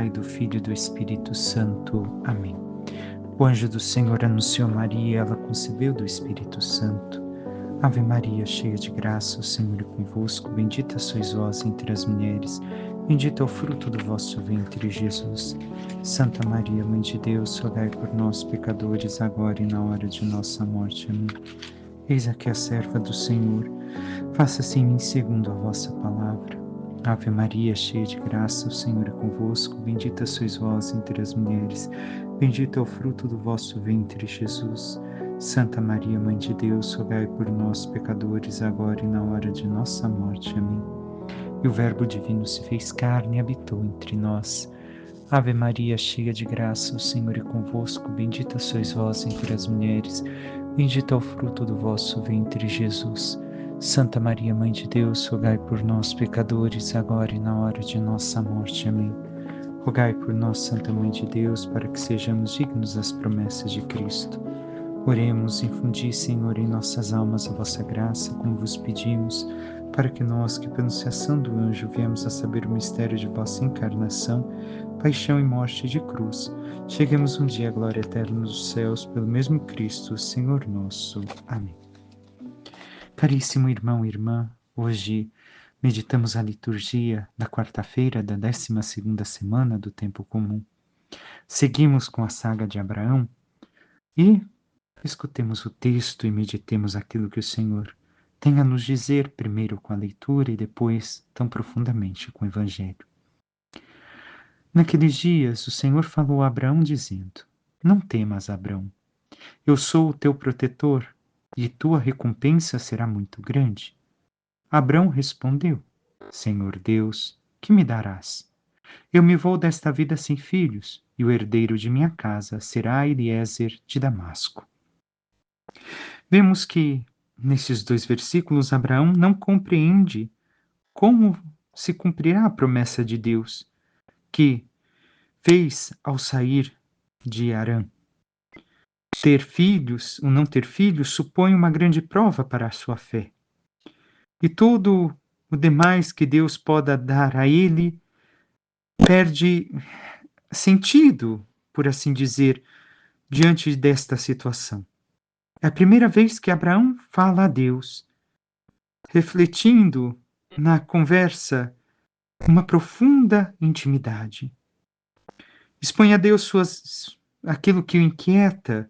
e do Filho e do Espírito Santo. Amém. O anjo do Senhor anunciou a Maria, ela concebeu do Espírito Santo. Ave Maria, cheia de graça, o Senhor é convosco, bendita sois vós entre as mulheres, bendito é o fruto do vosso ventre, Jesus. Santa Maria, Mãe de Deus, rogai por nós, pecadores, agora e na hora de nossa morte. Amém. Eis aqui a serva do Senhor, faça-se em mim segundo a vossa palavra. Ave Maria, cheia de graça, o Senhor é convosco, bendita sois vós entre as mulheres, bendito é o fruto do vosso ventre, Jesus. Santa Maria, Mãe de Deus, rogai por nós, pecadores, agora e na hora de nossa morte. Amém. E o Verbo divino se fez carne e habitou entre nós. Ave Maria, cheia de graça, o Senhor é convosco, bendita sois vós entre as mulheres, bendito é o fruto do vosso ventre, Jesus. Santa Maria, Mãe de Deus, rogai por nós, pecadores, agora e na hora de nossa morte. Amém. Rogai por nós, Santa Mãe de Deus, para que sejamos dignos das promessas de Cristo. Oremos, infundi, Senhor, em nossas almas a vossa graça, como vos pedimos, para que nós, que pela anunciação do anjo viemos a saber o mistério de vossa encarnação, paixão e morte de cruz, cheguemos um dia à glória eterna dos céus, pelo mesmo Cristo, Senhor nosso. Amém. Caríssimo irmão e irmã, hoje meditamos a liturgia da quarta-feira da 12ª semana do Tempo Comum. Seguimos com a saga de Abraão e escutemos o texto e meditemos aquilo que o Senhor tem a nos dizer, primeiro com a leitura e depois tão profundamente com o Evangelho. Naqueles dias o Senhor falou a Abraão dizendo: Não temas, Abraão, eu sou o teu protetor e tua recompensa será muito grande. Abrão respondeu: Senhor Deus, que me darás? Eu me vou desta vida sem filhos, e o herdeiro de minha casa será Eliezer de Damasco. Vemos que, nesses 2 versículos, Abraão não compreende como se cumprirá a promessa de Deus, que fez ao sair de Harã. Ter filhos ou não ter filhos supõe uma grande prova para a sua fé. E tudo o demais que Deus pode dar a ele perde sentido, por assim dizer, diante desta situação. É a primeira vez que Abraão fala a Deus, refletindo na conversa uma profunda intimidade. Expõe a Deus aquilo que o inquieta,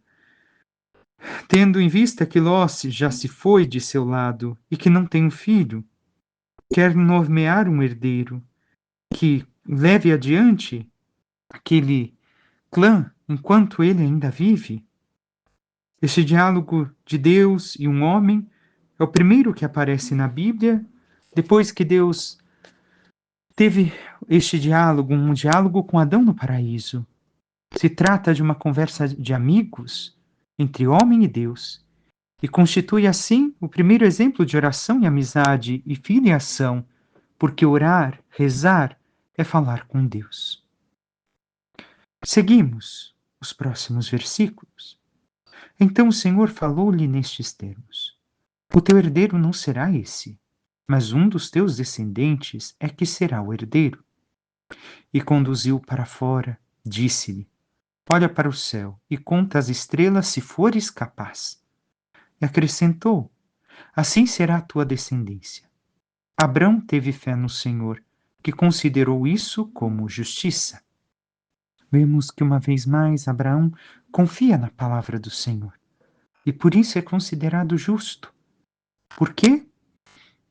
tendo em vista que Ló já se foi de seu lado e que não tem um filho, quer nomear um herdeiro que leve adiante aquele clã enquanto ele ainda vive. Este diálogo de Deus e um homem é o primeiro que aparece na Bíblia, depois que Deus teve este diálogo, um diálogo com Adão no paraíso. Se trata de uma conversa de amigos entre homem e Deus, e constitui assim o primeiro exemplo de oração e amizade e filiação, porque orar, rezar, é falar com Deus. Seguimos os próximos versículos. Então o Senhor falou-lhe nestes termos: O teu herdeiro não será esse, mas um dos teus descendentes é que será o herdeiro. E conduziu-o para fora, disse-lhe: Olha para o céu e conta as estrelas se fores capaz. E acrescentou: Assim será a tua descendência. Abrão teve fé no Senhor, que considerou isso como justiça. Vemos que uma vez mais Abraão confia na palavra do Senhor e por isso é considerado justo. Por quê?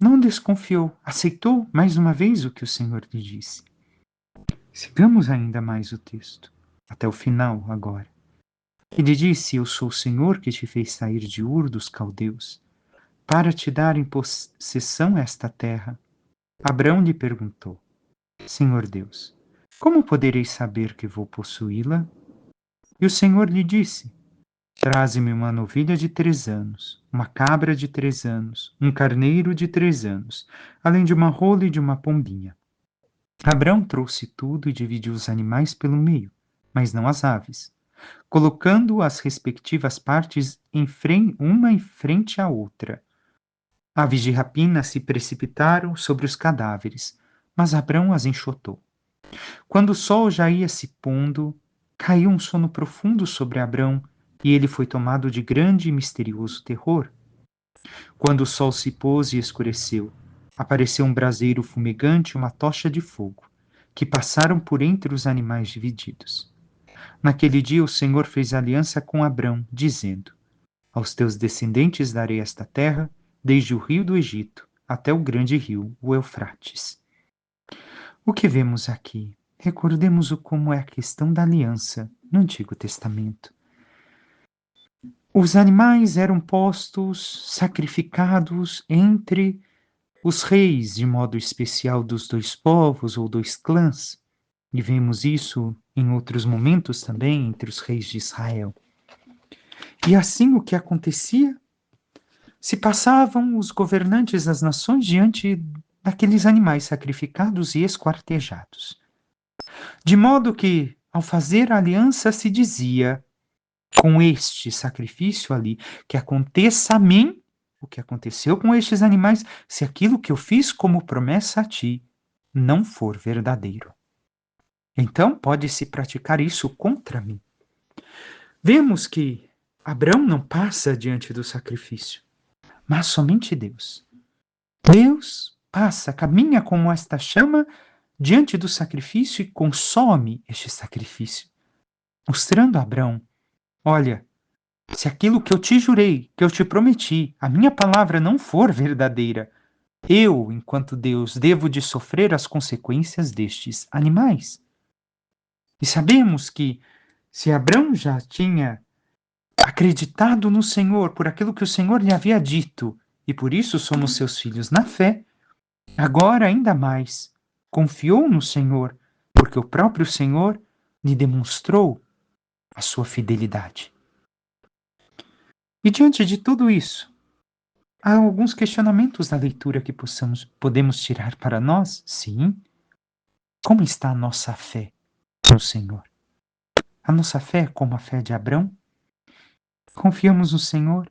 Não desconfiou, aceitou mais uma vez o que o Senhor lhe disse. Sigamos ainda mais o texto, até o final agora. Ele disse: Eu sou o Senhor que te fez sair de Ur dos Caldeus, para te dar em possessão esta terra. Abrão lhe perguntou: Senhor Deus, como poderei saber que vou possuí-la? E o Senhor lhe disse: Traze-me uma novilha de 3 anos, uma cabra de 3 anos, um carneiro de 3 anos, além de uma rola e de uma pombinha. Abrão trouxe tudo e dividiu os animais pelo meio, mas não as aves, colocando as respectivas partes uma em frente à outra. Aves de rapina se precipitaram sobre os cadáveres, mas Abrão as enxotou. Quando o sol já ia se pondo, caiu um sono profundo sobre Abrão e ele foi tomado de grande e misterioso terror. Quando o sol se pôs e escureceu, apareceu um braseiro fumegante e uma tocha de fogo, que passaram por entre os animais divididos. Naquele dia o Senhor fez aliança com Abrão, dizendo: Aos teus descendentes darei esta terra, desde o rio do Egito até o grande rio, o Eufrates. O que vemos aqui? Recordemos como é a questão da aliança no Antigo Testamento. Os animais eram postos, sacrificados entre os reis, de modo especial dos dois povos ou dois clãs. E vemos isso em outros momentos também entre os reis de Israel. E assim o que acontecia? Se passavam os governantes das nações diante daqueles animais sacrificados e esquartejados. De modo que, ao fazer a aliança, se dizia: com este sacrifício ali, que aconteça a mim o que aconteceu com estes animais, se aquilo que eu fiz como promessa a ti não for verdadeiro. Então pode-se praticar isso contra mim. Vemos que Abrão não passa diante do sacrifício, mas somente Deus. Deus passa, caminha como esta chama diante do sacrifício e consome este sacrifício, mostrando a Abrão: olha, se aquilo que eu te jurei, que eu te prometi, a minha palavra não for verdadeira, eu, enquanto Deus, devo de sofrer as consequências destes animais. E sabemos que se Abrão já tinha acreditado no Senhor por aquilo que o Senhor lhe havia dito, e por isso somos seus filhos na fé, agora ainda mais confiou no Senhor, porque o próprio Senhor lhe demonstrou a sua fidelidade. E diante de tudo isso, há alguns questionamentos da leitura que podemos tirar para nós? Sim. Como está a nossa fé no Senhor? A nossa fé é como a fé de Abrão? Confiamos no Senhor?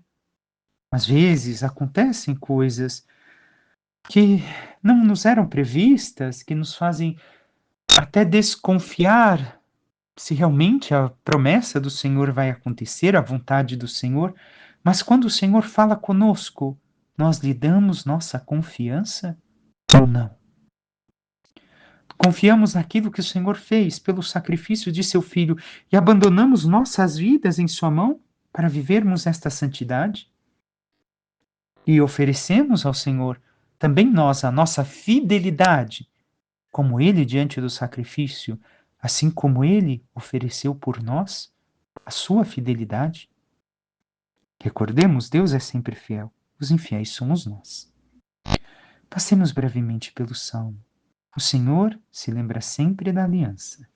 Às vezes acontecem coisas que não nos eram previstas, que nos fazem até desconfiar se realmente a promessa do Senhor vai acontecer, a vontade do Senhor. Mas quando o Senhor fala conosco, nós lhe damos nossa confiança ou não? Confiamos naquilo que o Senhor fez pelo sacrifício de seu Filho e abandonamos nossas vidas em sua mão para vivermos esta santidade? E oferecemos ao Senhor também nós a nossa fidelidade, como Ele diante do sacrifício, assim como Ele ofereceu por nós a sua fidelidade? Recordemos, Deus é sempre fiel, os infiéis somos nós. Passemos brevemente pelo Salmo. O Senhor se lembra sempre da aliança.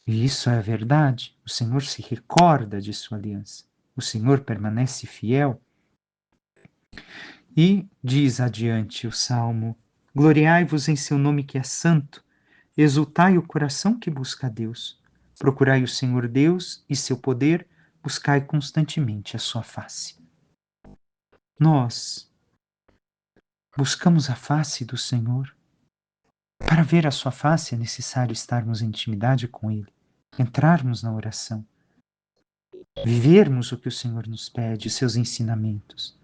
E isso é verdade. O Senhor se recorda de sua aliança. O Senhor permanece fiel. E diz adiante o Salmo: gloriai-vos em seu nome que é santo, exultai o coração que busca a Deus. Procurai o Senhor Deus e seu poder, buscai constantemente a sua face. Nós buscamos a face do Senhor. Para ver a sua face é necessário estarmos em intimidade com Ele, entrarmos na oração, vivermos o que o Senhor nos pede, seus ensinamentos.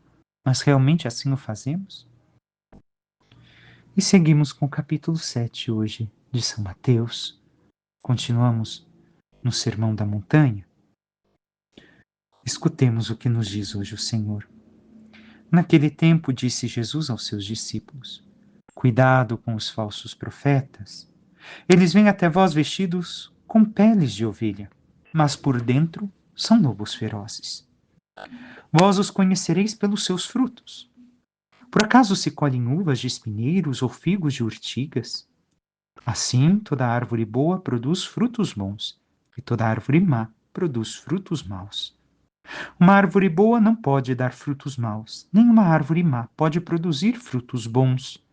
Mas realmente assim o fazemos? E seguimos com o capítulo 7 hoje de São Mateus. Continuamos no Sermão da Montanha. Escutemos o que nos diz hoje o Senhor. Naquele tempo disse Jesus aos seus discípulos: cuidado com os falsos profetas. Eles vêm até vós vestidos com peles de ovelha, mas por dentro são lobos ferozes. Vós os conhecereis pelos seus frutos. Por acaso se colhem uvas de espinheiros ou figos de urtigas? Assim, toda árvore boa produz frutos bons, e toda árvore má produz frutos maus. Uma árvore boa não pode dar frutos maus, nem uma árvore má pode produzir frutos bons.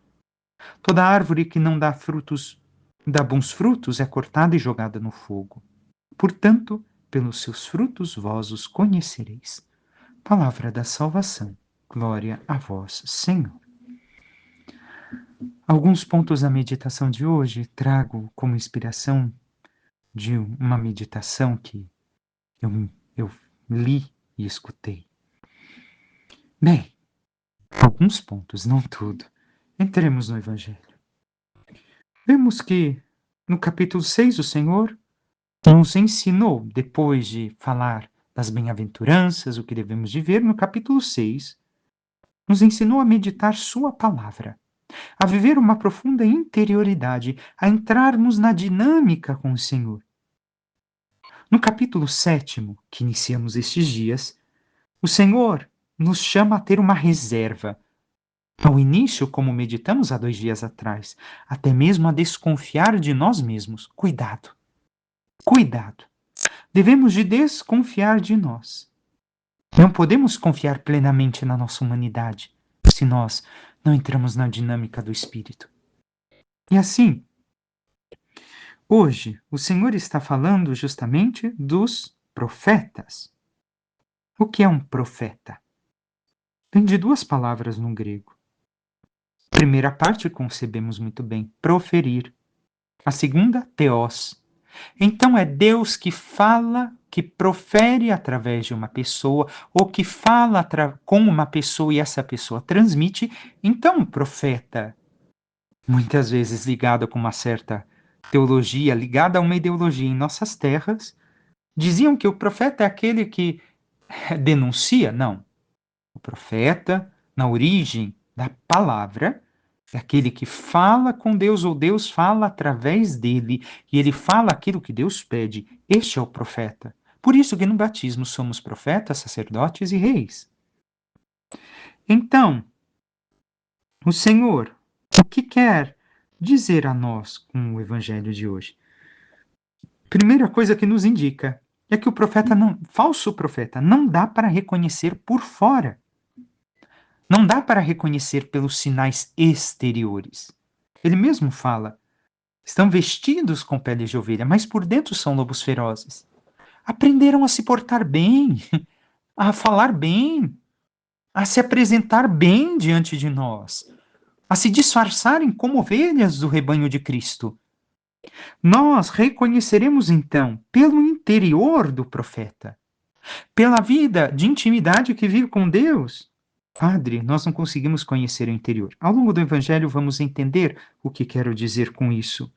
Toda árvore que não dá bons frutos é cortada e jogada no fogo. Portanto, pelos seus frutos vós os conhecereis. Palavra da salvação. Glória a vós, Senhor. Alguns pontos da meditação de hoje trago como inspiração de uma meditação que eu li e escutei. Bem, alguns pontos, não tudo. Entremos no Evangelho. Vemos que no capítulo 6 o Senhor nos ensinou, depois de falar das bem-aventuranças, o que devemos de ver, no capítulo 6, nos ensinou a meditar sua palavra, a viver uma profunda interioridade, a entrarmos na dinâmica com o Senhor. No capítulo 7, que iniciamos estes dias, o Senhor nos chama a ter uma reserva. Ao início, como meditamos há 2 dias atrás, até mesmo a desconfiar de nós mesmos. Cuidado, cuidado. Devemos de desconfiar de nós. Não podemos confiar plenamente na nossa humanidade se nós não entramos na dinâmica do Espírito. E assim, hoje, o Senhor está falando justamente dos profetas. O que é um profeta? Vem de 2 palavras no grego. A primeira parte concebemos muito bem, proferir. A segunda, teós. Então é Deus que fala, que profere através de uma pessoa, ou que fala com uma pessoa e essa pessoa transmite. Então o profeta, muitas vezes ligado com uma certa teologia, ligado a uma ideologia em nossas terras, diziam que o profeta é aquele que denuncia. Não. O profeta, na origem da palavra, é aquele que fala com Deus ou Deus fala através dele e ele fala aquilo que Deus pede. Este é o profeta. Por isso que no batismo somos profetas, sacerdotes e reis. Então, o Senhor, o que quer dizer a nós com o evangelho de hoje? Primeira coisa que nos indica é que o profeta não, falso profeta, não dá para reconhecer por fora. Não dá para reconhecer pelos sinais exteriores. Ele mesmo fala: estão vestidos com peles de ovelha, mas por dentro são lobos ferozes. Aprenderam a se portar bem, a falar bem, a se apresentar bem diante de nós, a se disfarçarem como ovelhas do rebanho de Cristo. Nós reconheceremos então pelo interior do profeta, pela vida de intimidade que vive com Deus. Padre, nós não conseguimos conhecer o interior. Ao longo do Evangelho, vamos entender o que quero dizer com isso.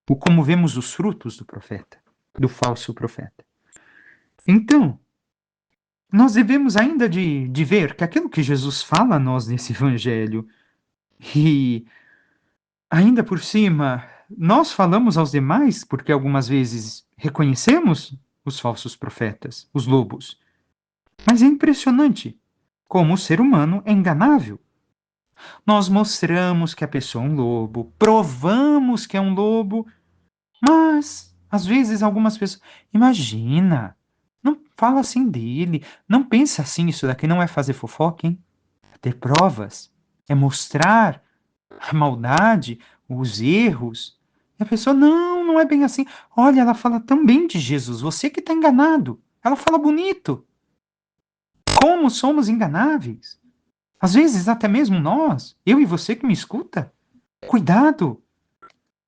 O como vemos os frutos do profeta, do falso profeta. Então, nós devemos ainda de ver que aquilo que Jesus fala a nós nesse Evangelho, e ainda por cima, nós falamos aos demais, porque algumas vezes reconhecemos os falsos profetas, os lobos. Mas é impressionante como o ser humano é enganável. Nós mostramos que a pessoa é um lobo, provamos que é um lobo, mas às vezes algumas pessoas, imagina, não fala assim dele, não pensa assim, isso daqui não é fazer fofoca, hein? É ter provas, é mostrar a maldade, os erros. E a pessoa, não, não é bem assim. Olha, ela fala tão bem de Jesus, você que está enganado. Ela fala bonito. Como somos enganáveis? Às vezes, até mesmo nós, eu e você que me escuta, cuidado,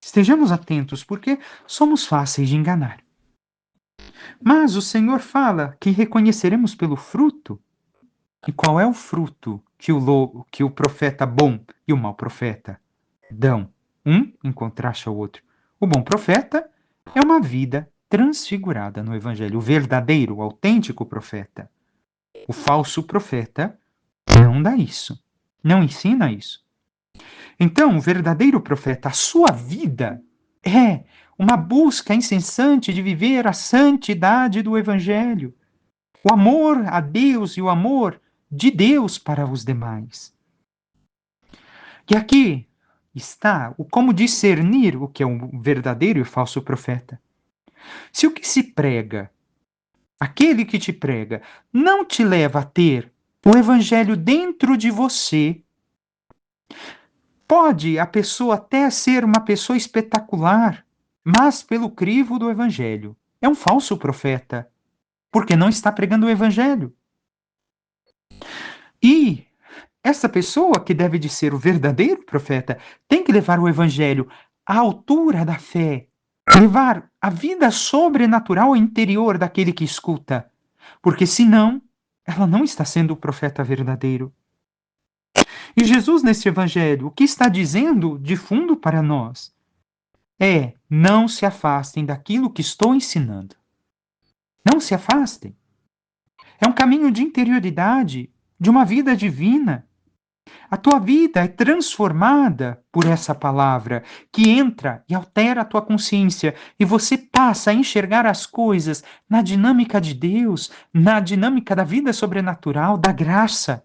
estejamos atentos, porque somos fáceis de enganar. Mas o Senhor fala que reconheceremos pelo fruto. E qual é o fruto que o profeta bom e o mau profeta dão? Um em contraste ao outro. O bom profeta é uma vida transfigurada no Evangelho, o verdadeiro, o autêntico profeta. O falso profeta não dá isso, não ensina isso. Então, o verdadeiro profeta, a sua vida é uma busca incessante de viver a santidade do Evangelho, o amor a Deus e o amor de Deus para os demais. E aqui está o como discernir o que é um verdadeiro e o falso profeta. Se o que se prega, aquele que te prega, não te leva a ter o Evangelho dentro de você, pode a pessoa até ser uma pessoa espetacular, mas pelo crivo do Evangelho. É um falso profeta, porque não está pregando o Evangelho. E essa pessoa que deve de ser o verdadeiro profeta tem que levar o evangelho à altura da fé, levar a vida sobrenatural ao interior daquele que escuta, porque senão ela não está sendo o profeta verdadeiro. E Jesus, nesse evangelho, o que está dizendo de fundo para nós é: não se afastem daquilo que estou ensinando. Não se afastem. É um caminho de interioridade, de uma vida divina. A tua vida é transformada por essa palavra que entra e altera a tua consciência e você passa a enxergar as coisas na dinâmica de Deus, na dinâmica da vida sobrenatural, da graça,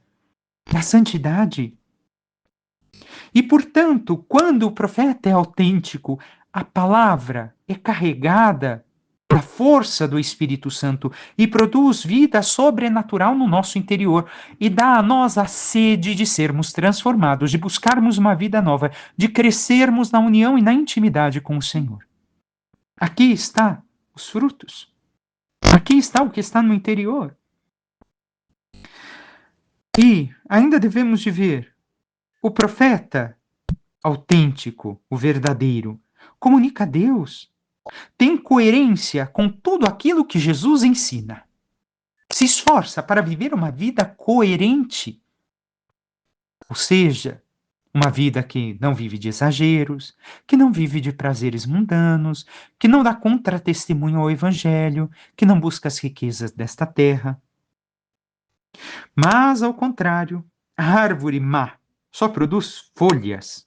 da santidade. E, portanto, quando o profeta é autêntico, a palavra é carregada da força do Espírito Santo e produz vida sobrenatural no nosso interior e dá a nós a sede de sermos transformados, de buscarmos uma vida nova, de crescermos na união e na intimidade com o Senhor. Aqui está os frutos. Aqui está o que está no interior. E ainda devemos de ver o profeta autêntico, o verdadeiro, comunica a Deus, tem coerência com tudo aquilo que Jesus ensina. Se esforça para viver uma vida coerente, ou seja, uma vida que não vive de exageros, que não vive de prazeres mundanos, que não dá contra-testemunho ao Evangelho, que não busca as riquezas desta terra. Mas, ao contrário, a árvore má só produz folhas.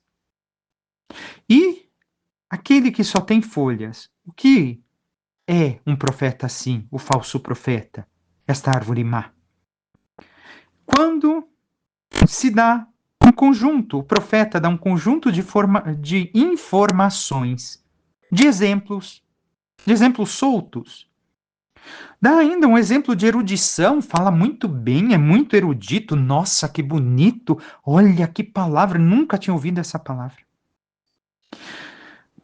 E aquele que só tem folhas, o que é um profeta assim, o falso profeta, esta árvore má? Quando se dá um conjunto, o profeta dá um conjunto de informações, de exemplos soltos. Dá ainda um exemplo de erudição, fala muito bem, é muito erudito. Nossa, que bonito! Olha que palavra, nunca tinha ouvido essa palavra.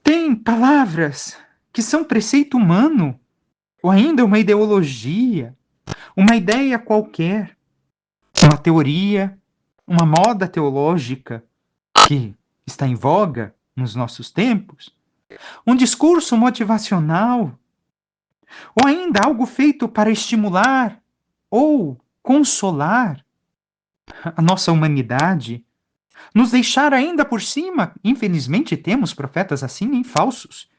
Tem palavras que são preceito humano, ou ainda uma ideologia, uma ideia qualquer, uma teoria, uma moda teológica que está em voga nos nossos tempos, um discurso motivacional, ou ainda algo feito para estimular ou consolar a nossa humanidade, nos deixar ainda por cima, infelizmente temos profetas assim, em falsos,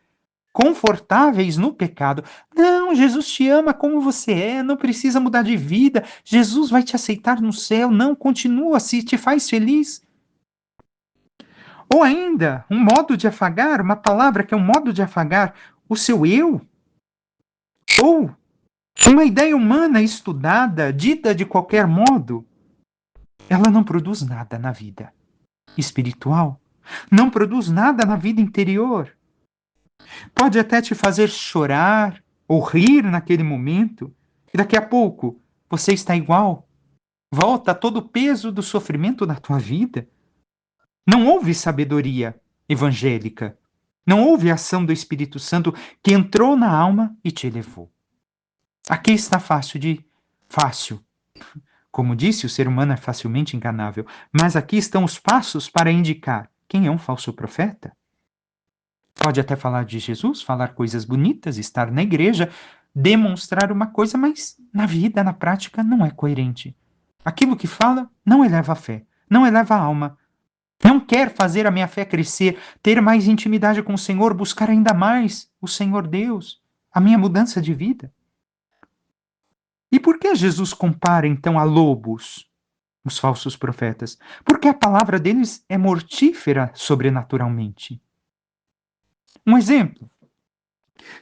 confortáveis no pecado. Não, Jesus te ama como você é, não precisa mudar de vida, Jesus vai te aceitar no céu, não, continua, se te faz feliz. Ou ainda, um modo de afagar, uma palavra que é um modo de afagar o seu eu, ou uma ideia humana estudada, dita de qualquer modo, ela não produz nada na vida espiritual, não produz nada na vida interior. Pode até te fazer chorar ou rir naquele momento, e daqui a pouco você está igual. Volta todo o peso do sofrimento da tua vida. Não houve sabedoria evangélica. Não houve ação do Espírito Santo que entrou na alma e te elevou. Aqui está fácil. Como disse, o ser humano é facilmente enganável. Mas aqui estão os passos para indicar quem é um falso profeta. Pode até falar de Jesus, falar coisas bonitas, estar na igreja, demonstrar uma coisa, mas na vida, na prática, não é coerente. Aquilo que fala não eleva a fé, não eleva a alma. Não quer fazer a minha fé crescer, ter mais intimidade com o Senhor, buscar ainda mais o Senhor Deus, a minha mudança de vida. E por que Jesus compara então a lobos, os falsos profetas? Porque a palavra deles é mortífera sobrenaturalmente. Um exemplo.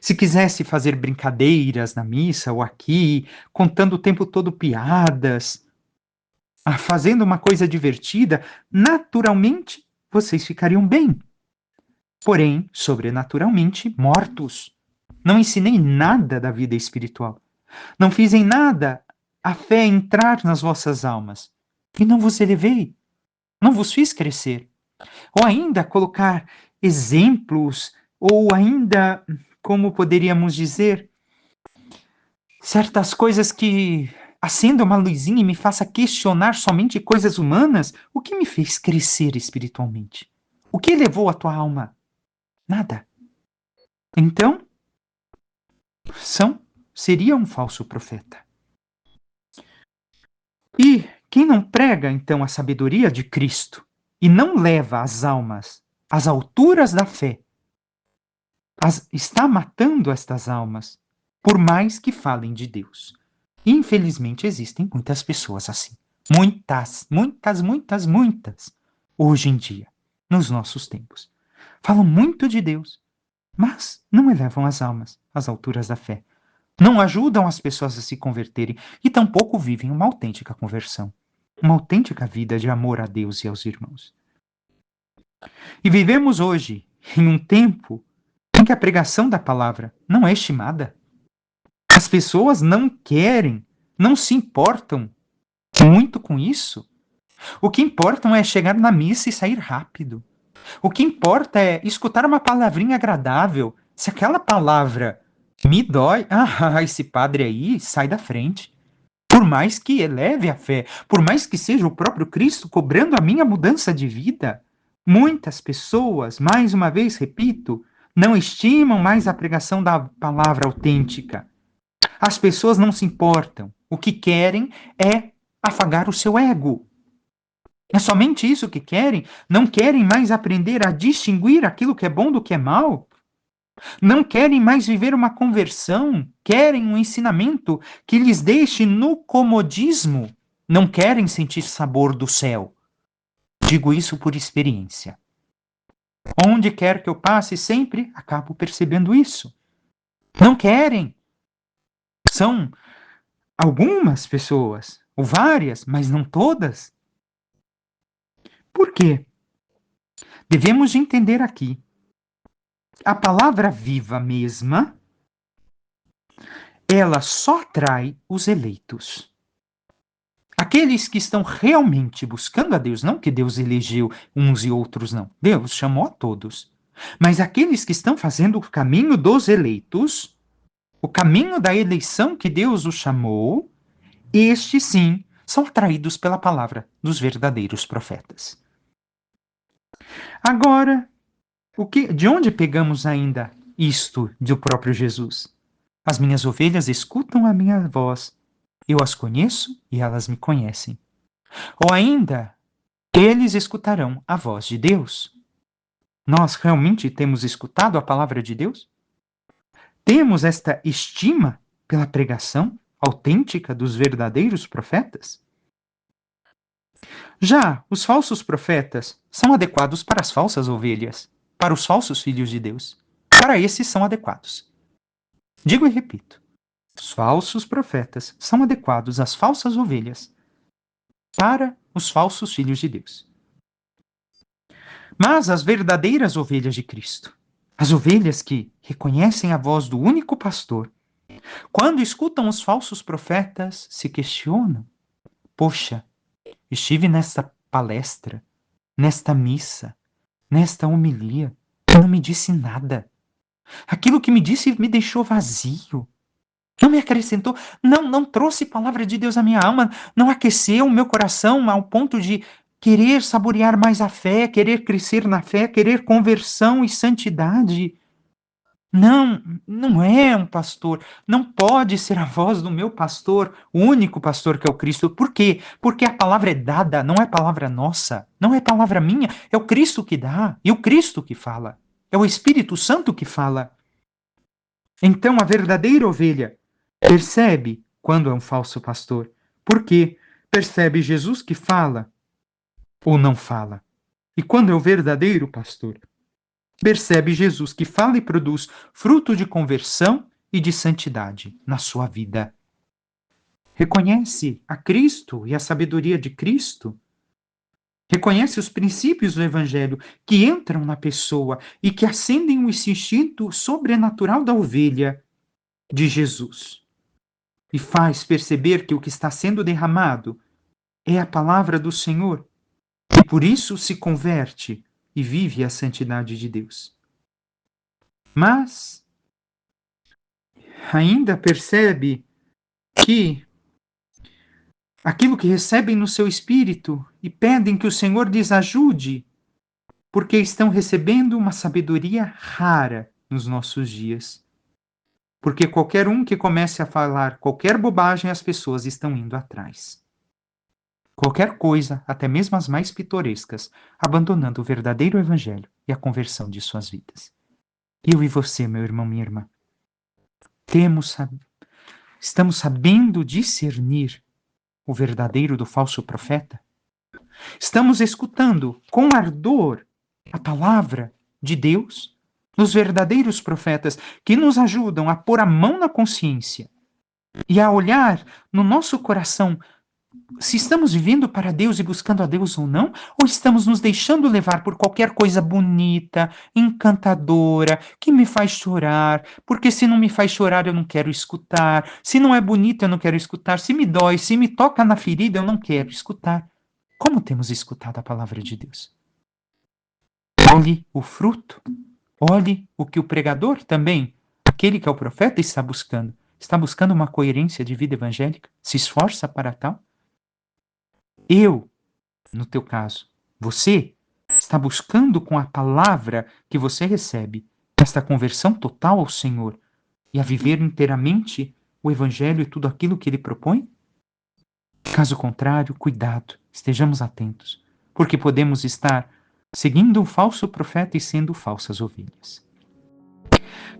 Se quisesse fazer brincadeiras na missa ou aqui, contando o tempo todo piadas, fazendo uma coisa divertida, naturalmente vocês ficariam bem. Porém, sobrenaturalmente, mortos. Não ensinei nada da vida espiritual. Não fiz em nada a fé entrar nas vossas almas. E não vos elevei. Não vos fiz crescer. Ou ainda colocar exemplos, ou ainda, como poderíamos dizer, certas coisas que acenda uma luzinha e me faça questionar somente coisas humanas, o que me fez crescer espiritualmente? O que elevou a tua alma? Nada. Então, seria um falso profeta. E quem não prega, então, a sabedoria de Cristo e não leva as almas às alturas da fé, está matando estas almas, por mais que falem de Deus. Infelizmente, existem muitas pessoas assim. Muitas, muitas, muitas, muitas. Hoje em dia, nos nossos tempos. Falam muito de Deus, mas não elevam as almas às alturas da fé. Não ajudam as pessoas a se converterem e tampouco vivem uma autêntica conversão. Uma autêntica vida de amor a Deus e aos irmãos. E vivemos hoje em um tempo em que a pregação da palavra não é estimada. As pessoas não querem, não se importam muito com isso. O que importa é chegar na missa e sair rápido. O que importa é escutar uma palavrinha agradável. Se aquela palavra me dói, esse padre aí sai da frente. Por mais que eleve a fé, por mais que seja o próprio Cristo cobrando a minha mudança de vida, muitas pessoas, mais uma vez repito, não estimam mais a pregação da palavra autêntica. As pessoas não se importam. O que querem é afagar o seu ego. É somente isso que querem? Não querem mais aprender a distinguir aquilo que é bom do que é mal? Não querem mais viver uma conversão? Querem um ensinamento que lhes deixe no comodismo? Não querem sentir sabor do céu? Digo isso por experiência. Onde quer que eu passe, sempre acabo percebendo isso. Não querem. São algumas pessoas, ou várias, mas não todas. Por quê? Devemos entender aqui. A palavra viva mesma, ela só atrai os eleitos. Aqueles que estão realmente buscando a Deus, não que Deus elegeu uns e outros, não. Deus chamou a todos. Mas aqueles que estão fazendo o caminho dos eleitos, o caminho da eleição que Deus os chamou, estes sim são atraídos pela palavra dos verdadeiros profetas. Agora, de onde pegamos ainda isto do próprio Jesus? As minhas ovelhas escutam a minha voz, eu as conheço e elas me conhecem. Ou ainda, eles escutarão a voz de Deus. Nós realmente temos escutado a palavra de Deus? Temos esta estima pela pregação autêntica dos verdadeiros profetas? Já os falsos profetas são adequados para as falsas ovelhas, para os falsos filhos de Deus. Para esses são adequados. Digo e repito: os falsos profetas são adequados às falsas ovelhas, para os falsos filhos de Deus. Mas as verdadeiras ovelhas de Cristo, as ovelhas que reconhecem a voz do único pastor, quando escutam os falsos profetas, se questionam: poxa, estive nesta palestra, nesta missa, nesta homilia, e não me disse nada. Aquilo que me disse me deixou vazio. Não me acrescentou, não trouxe palavra de Deus à minha alma, não aqueceu o meu coração ao ponto de querer saborear mais a fé, querer crescer na fé, querer conversão e santidade. Não é um pastor, não pode ser a voz do meu pastor, o único pastor que é o Cristo. Por quê? Porque a palavra é dada, não é palavra nossa, não é palavra minha, é o Cristo que dá, e o Cristo que fala, é o Espírito Santo que fala. Então a verdadeira ovelha percebe quando é um falso pastor, porque percebe Jesus que fala ou não fala. E quando é o verdadeiro pastor, percebe Jesus que fala e produz fruto de conversão e de santidade na sua vida. Reconhece a Cristo e a sabedoria de Cristo. Reconhece os princípios do Evangelho que entram na pessoa e que acendem o instinto sobrenatural da ovelha de Jesus. E faz perceber que o que está sendo derramado é a palavra do Senhor. E por isso se converte e vive a santidade de Deus. Mas ainda percebe que aquilo que recebem no seu espírito e pedem que o Senhor lhes ajude, porque estão recebendo uma sabedoria rara nos nossos dias. Porque qualquer um que comece a falar qualquer bobagem, as pessoas estão indo atrás. Qualquer coisa, até mesmo as mais pitorescas, abandonando o verdadeiro evangelho e a conversão de suas vidas. Eu e você, meu irmão, minha irmã, estamos sabendo discernir o verdadeiro do falso profeta? Estamos escutando com ardor a palavra de Deus, nos verdadeiros profetas que nos ajudam a pôr a mão na consciência e a olhar no nosso coração se estamos vivendo para Deus e buscando a Deus ou não, ou estamos nos deixando levar por qualquer coisa bonita, encantadora, que me faz chorar, porque se não me faz chorar eu não quero escutar, se não é bonito eu não quero escutar, se me dói, se me toca na ferida eu não quero escutar. Como temos escutado a palavra de Deus? Olhe o fruto, olhe o que o pregador também, aquele que é o profeta, está buscando. Está buscando uma coerência de vida evangélica? Se esforça para tal? Eu, no teu caso, você está buscando com a palavra que você recebe esta conversão total ao Senhor e a viver inteiramente o Evangelho e tudo aquilo que ele propõe? Caso contrário, cuidado, estejamos atentos, porque podemos estar seguindo um falso profeta e sendo falsas ovelhas.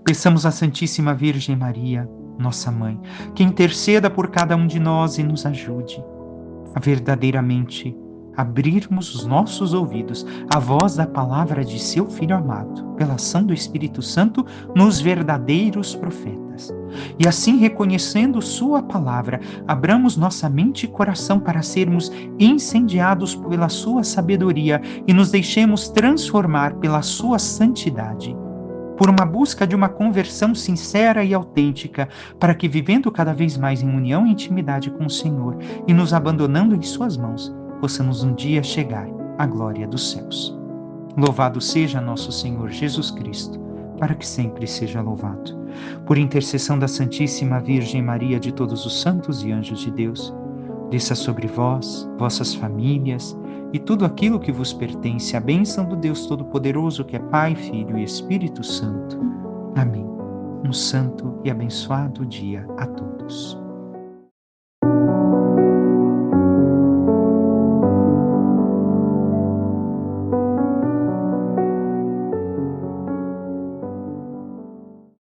Peçamos à Santíssima Virgem Maria, nossa mãe, que interceda por cada um de nós e nos ajude a verdadeiramente abrirmos os nossos ouvidos à voz da palavra de seu Filho amado, pela ação do Espírito Santo nos verdadeiros profetas. E assim, reconhecendo sua palavra, abramos nossa mente e coração para sermos incendiados pela sua sabedoria e nos deixemos transformar pela sua santidade, por uma busca de uma conversão sincera e autêntica, para que, vivendo cada vez mais em união e intimidade com o Senhor e nos abandonando em suas mãos, possamos um dia chegar à glória dos céus. Louvado seja nosso Senhor Jesus Cristo, para que sempre seja louvado. Por intercessão da Santíssima Virgem Maria, de todos os santos e anjos de Deus, desça sobre vós, vossas famílias e tudo aquilo que vos pertence, a bênção do Deus Todo-Poderoso, que é Pai, Filho e Espírito Santo. Amém. Um santo e abençoado dia a todos.